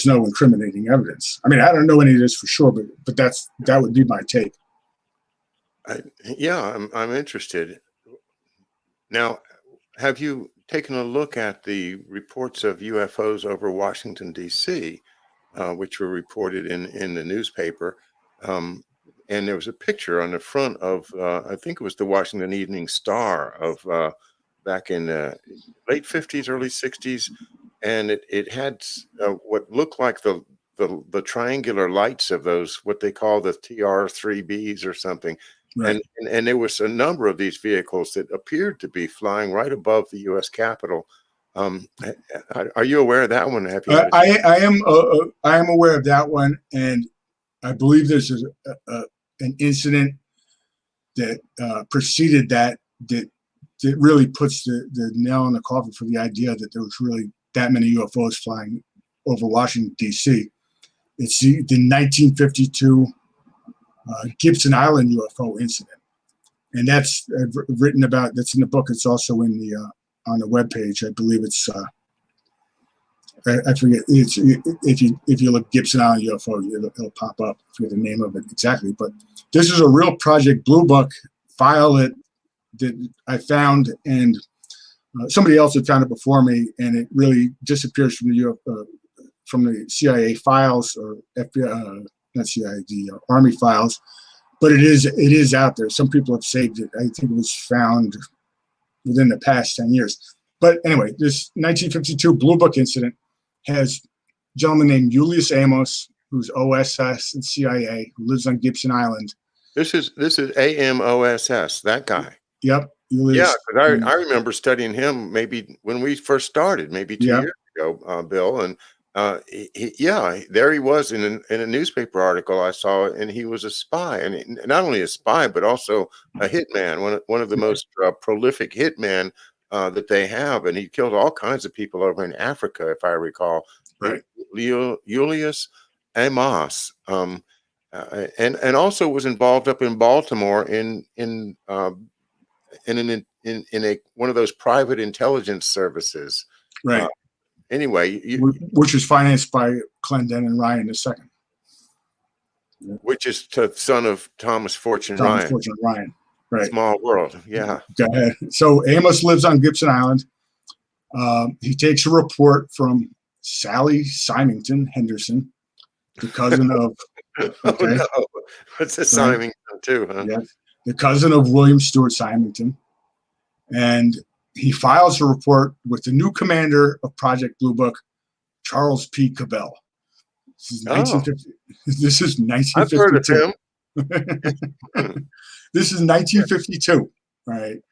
no incriminating evidence. I mean, I don't know any of this for sure, but that would be my take. I'm interested. Now, have you taken a look at the reports of UFOs over Washington, D.C., which were reported in the newspaper? And there was a picture on the front of, I think it was the Washington Evening Star of back in the late 50s, early 60s. And it had what looked like the triangular lights of those, what they call the TR-3Bs or something. Right. And there was a number of these vehicles that appeared to be flying right above the U.S. Capitol. Are you aware of that one? Have you? I am aware of that one, and I believe there's an incident that preceded that really puts the nail in the coffin for the idea that there was really that many UFOs flying over Washington, D.C. It's the 1952 Gibson Island UFO incident, and that's written about. That's in the book. It's also in the on the webpage. I believe it's. I forget. It's if you look Gibson Island UFO, it'll pop up. I forget the name of it exactly, but this is a real Project Blue Book file that I found, and somebody else had found it before me, and it really disappears from the CIA files or FBI, not CIA, the Army files, but it is out there. Some people have saved it. I think it was found within the past 10 years. But anyway, this 1952 Blue Book incident has a gentleman named Julius Amos, who's OSS and CIA, who lives on Gibson Island. This is AMOSS, that guy. Yep. Julius. Yeah, because I remember studying him maybe when we first started, maybe 2 years ago, Bill, and there he was in a newspaper article I saw, and he was a spy, and not only a spy but also a hitman, one of the most prolific hitmen that they have, and he killed all kinds of people over in Africa, if I recall. Right. Julius Amos, and also was involved up in Baltimore in one of those private intelligence services. Right. Anyway, which was financed by Clendenin Ryan II. Which is the son of Thomas Fortune Ryan. Fortune Ryan. Right. Small world. Yeah. Go ahead. So Amos lives on Gibson Island. He takes a report from Sally Symington Henderson, the cousin of. Okay. Oh, no. What's a Symington too, huh? Yes. The cousin of William Stewart Symington. And he files a report with the new commander of Project Blue Book, Charles P. Cabell. This is 1950. This is 1952. I've heard of him. This is 1952, right?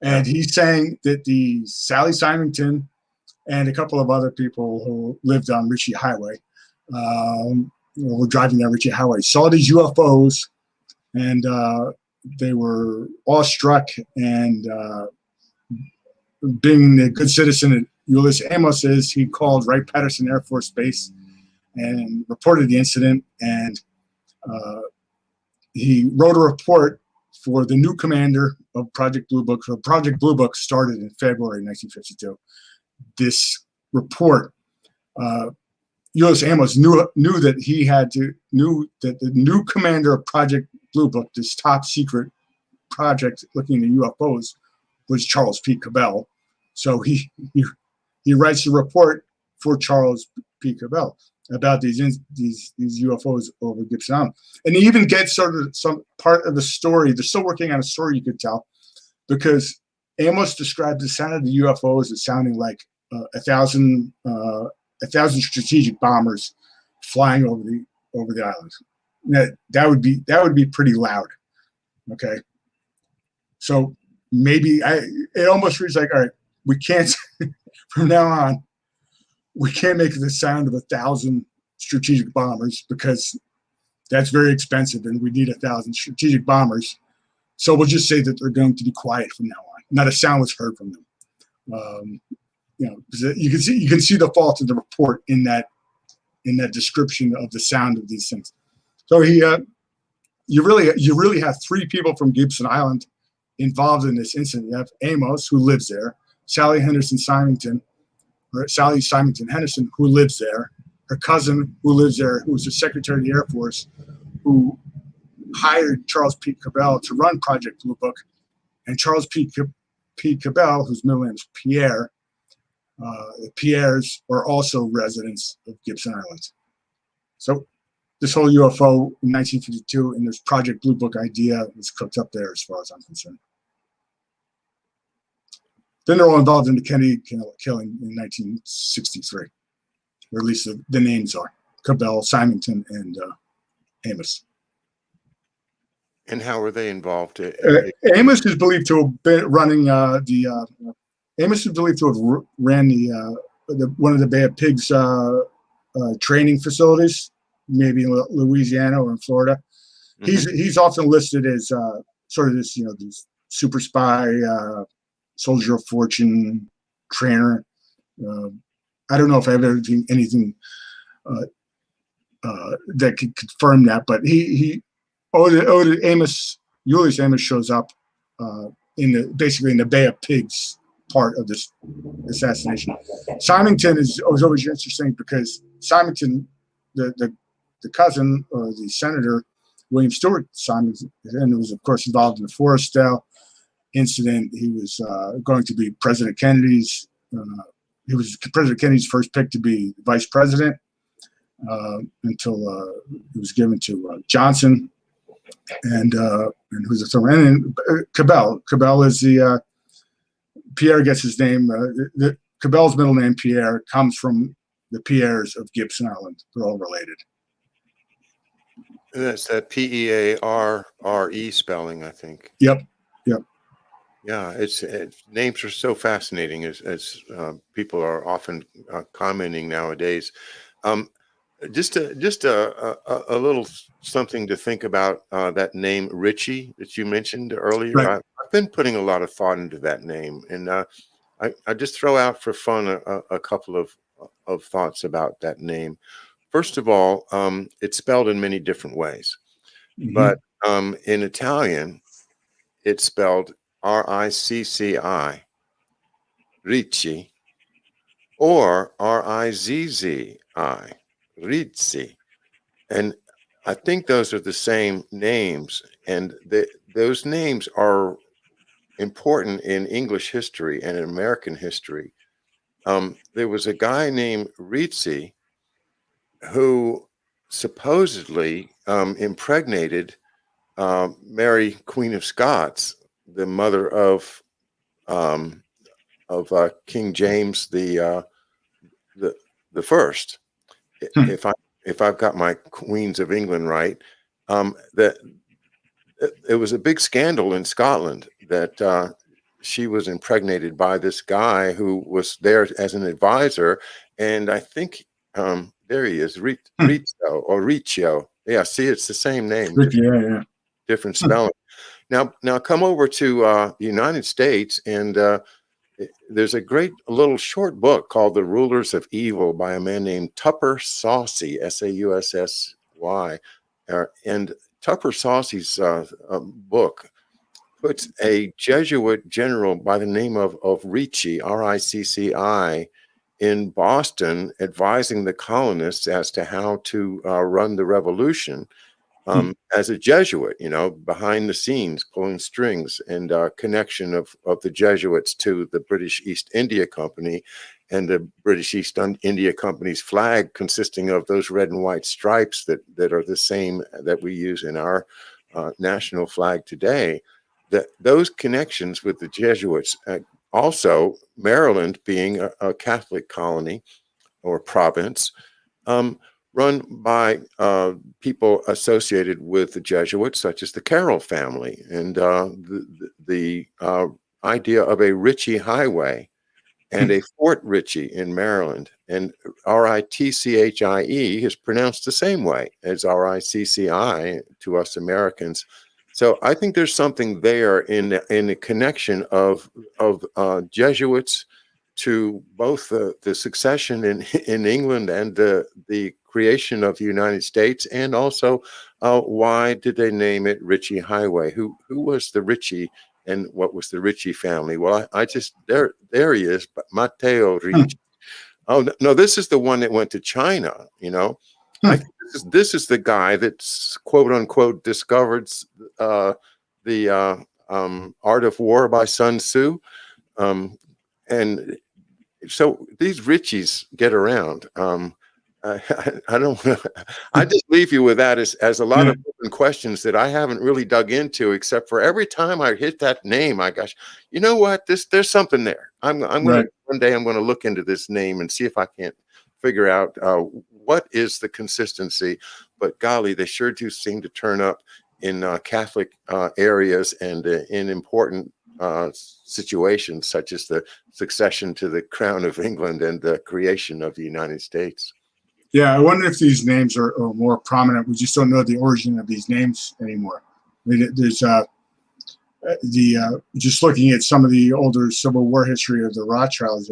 And he's saying that the Sally Symington and a couple of other people who lived on Ritchie Highway, were driving down Ritchie Highway, saw these UFOs, and they were awestruck, and being the good citizen that Julius Amos is, he called Wright-Patterson Air Force Base and reported the incident, and he wrote a report for the new commander of Project Blue Book. So Project Blue Book started in February 1952. This report, Julius Amos knew that the new commander of Project Blue Book, this top secret project looking at UFOs was Charles P. Cabell. So he writes a report for Charles P. Cabell about these UFOs over Gibson Island, and he even gets sort of some part of the story. They're still working on a story, you could tell, because Amos described the sound of the UFOs as sounding like 1,000 strategic bombers flying over the island. That would be pretty loud. Okay, so maybe it almost reads like, all right, we can't from now on, we can't make the sound of 1,000 strategic bombers because that's very expensive, and we need 1,000 strategic bombers. So we'll just say that they're going to be quiet from now on. Not a sound was heard from them. You can see the fault of the report in that description of the sound of these things. So you really have three people from Gibson Island involved in this incident. You have Amos, who lives there, Sally Symington Henderson, who lives there, her cousin, who lives there, who was the Secretary of the Air Force, who hired Charles P. Cabell to run Project Blue Book, and Charles P. Cabell, whose middle name is Pierre. The Pierres are also residents of Gibson Island. So this whole UFO in 1952 and this Project Blue Book idea was cooked up there, as far as I'm concerned. Then they're all involved in the Kennedy killing in 1963, or at least the names are Cabell, Symington, and Amos. And how were they involved? Amos is believed to have been running Amos is believed to have ran one of the Bay of Pigs training facilities, maybe in Louisiana or in Florida. Mm-hmm. He's often listed as sort of this, this super spy, soldier of fortune, trainer. I don't know if I have anything that could confirm that, but Julius Amos shows up basically in the Bay of Pigs part of this assassination. Symington was always interesting because Symington, the cousin or the senator, William Stewart Symington, and was of course involved in the Forrestal incident. He was going to be President Kennedy's. He was President Kennedy's first pick to be vice president until it was given to Johnson, and who's a third. And Cabell is the Pierre gets his name. Cabell's middle name Pierre comes from the Pierres of Gibson Island. They're all related. And that's that Pearre spelling, I think. Yep. Yeah, it's names are so fascinating, as people are often commenting nowadays. Just a little something to think about, that name Richie that you mentioned earlier. Right. I've been putting a lot of thought into that name, and I just throw out for fun a couple of thoughts about that name. First of all, it's spelled in many different ways, mm-hmm. but in Italian, it's spelled Ricci, Ricci, or Rizzi, Rizzi. And I think those are the same names, and those names are important in English history and in American history. There was a guy named Rizzi who supposedly impregnated Mary, Queen of Scots, the mother of King James the First. If I've got my Queens of England right, that it was a big scandal in Scotland that she was impregnated by this guy who was there as an advisor, and I think there he is, Rizzo or Riccio. Yeah, see, it's the same name, different spelling. Now come over to the United States, and there's a great little short book called The Rulers of Evil by a man named Tupper Saussy, Saussy. And Tupper Saucy's book puts a Jesuit general by the name of Ricci, Ricci, in Boston, advising the colonists as to how to run the revolution. as a Jesuit, behind the scenes, pulling strings, and connection of the Jesuits to the British East India Company, and the British East India Company's flag consisting of those red and white stripes that are the same that we use in our national flag today. That those connections with the Jesuits, also Maryland being a Catholic colony or province, run by people associated with the Jesuits, such as the Carroll family, and the idea of a Ritchie Highway and a Fort Ritchie in Maryland. And Ritchie is pronounced the same way as Ricci to us Americans. So I think there's something there in the connection of Jesuits to both the succession in England and the creation of the United States, and also why did they name it Ritchie Highway? Who was the Ritchie, and what was the Ritchie family? Well, I just there he is, Matteo Ricci. Oh no, this is the one that went to China. I think this is the guy that's quote unquote discovered the Art of War by Sun Tzu. And so these Ritchies get around. I don't. I just leave you with that as a lot of open questions that I haven't really dug into, except for every time I hit that name, I gosh, you know what? There's something there. I'm gonna one day I'm gonna look into this name and see if I can't figure out what is the consistency. But golly, they sure do seem to turn up in Catholic areas and in important situations such as the succession to the crown of England and the creation of the United States. Yeah, I wonder if these names are more prominent. We just don't know the origin of these names anymore. I mean, there's just looking at some of the older Civil War history of the Rothschilds.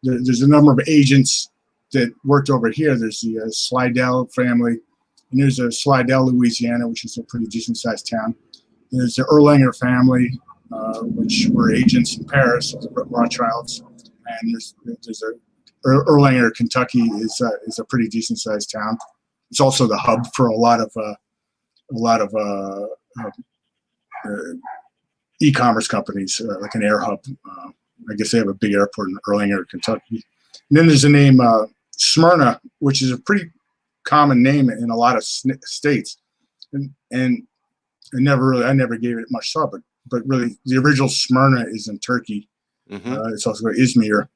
There's a number of agents that worked over here. There's the Slidell family, and there's a Slidell, Louisiana, which is a pretty decent sized town. There's the Erlanger family, which were agents in Paris of the Rothschilds, and there's a Erlanger, Kentucky is a pretty decent sized town. It's also the hub for a lot of e-commerce companies, like an air hub. I guess they have a big airport in Erlanger, Kentucky. And then there's the name Smyrna, which is a pretty common name in a lot of states, and I never gave it much thought, but really the original Smyrna is in Turkey. It's also Izmir.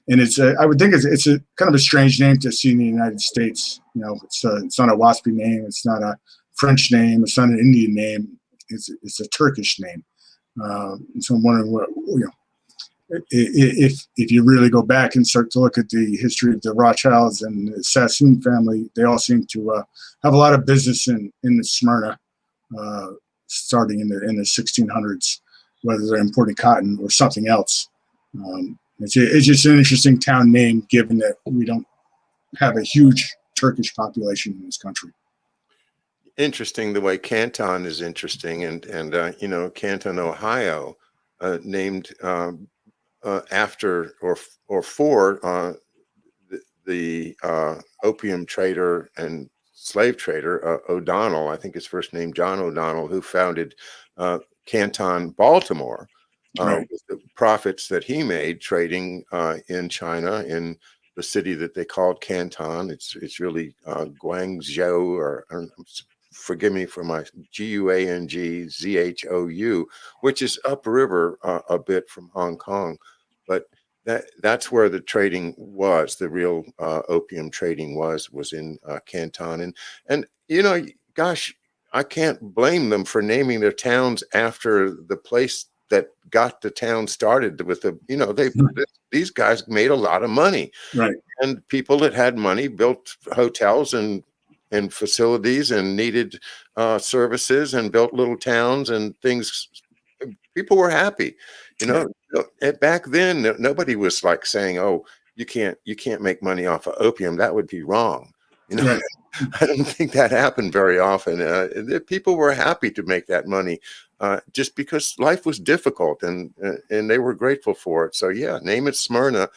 And I would think it's a kind of a strange name to see in the United States. It's not a waspy name. It's not a French name. It's not an Indian name. It's a Turkish name. So I'm wondering what, if you really go back and start to look at the history of the Rothschilds and the Sassoon family, they all seem to have a lot of business in Smyrna, starting in the 1600s, whether they're importing cotton or something else. It's just an interesting town name, given that we don't have a huge Turkish population in this country. Interesting the way Canton is interesting, and Canton, Ohio, named after or for the opium trader and slave trader O'Donnell. I think his first name John O'Donnell, who founded Canton, Baltimore. With the profits that he made trading in China, in the city that they called Canton. It's really Guangzhou, or forgive me for my Guangzhou, which is upriver a bit from Hong Kong. But that's where the trading was. The real opium trading was in Canton, and gosh, I can't blame them for naming their towns after the place that got the town started with these guys made a lot of money, right? And people that had money built hotels and facilities and needed services and built little towns and things. People were happy, back then. Nobody was like saying, "Oh, you can't make money off of opium. That would be wrong." Right. I don't think that happened very often. People were happy to make that money. Just because life was difficult, and they were grateful for it. So yeah, name it Smyrna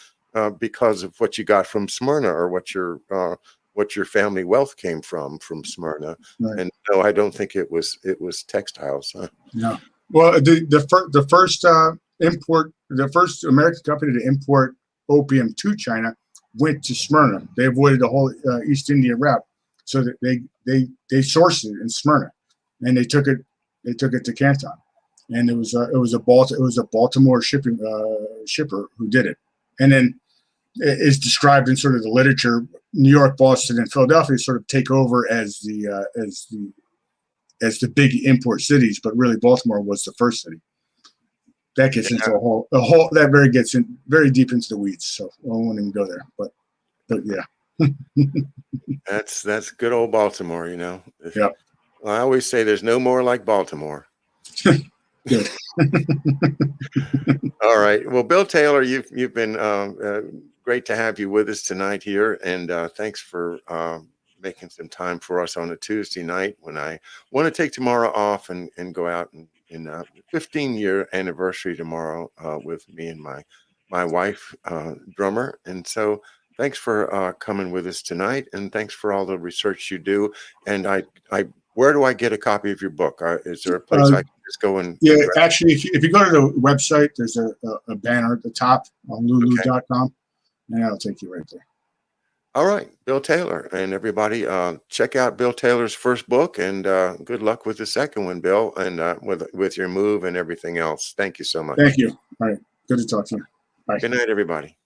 because of what you got from Smyrna, or what what your family wealth came from Smyrna. Right. And no, I don't think it was textiles. Huh? No. Well, the first American company to import opium to China went to Smyrna. They avoided the whole East India route, so that they sourced it in Smyrna, and they took it to Canton, and it was a Baltimore shipper who did it, and then it is described in sort of the literature. New York, Boston, and Philadelphia sort of take over as the big import cities, but really Baltimore was the first city. That gets into gets in very deep into the weeds, so I won't even go there. But yeah, that's good old Baltimore, you know. Yeah. I always say there's no more like Baltimore. Good. All right. Well, Bill Taylor, you've been great to have you with us tonight here, and thanks for making some time for us on a Tuesday night when I want to take tomorrow off and go out and in 15-year anniversary tomorrow with me and my wife, drummer. And so thanks for coming with us tonight, and thanks for all the research you do. And where do I get a copy of your book? Is there a place I can just go and? Yeah, actually, if you go to the website, there's a banner at the top on lulu.com, and that'll take you right there. All right, Bill Taylor, and everybody, check out Bill Taylor's first book, and good luck with the second one, Bill, and with your move and everything else. Thank you so much. Thank you. All right, good to talk to you. Bye. Good night, everybody.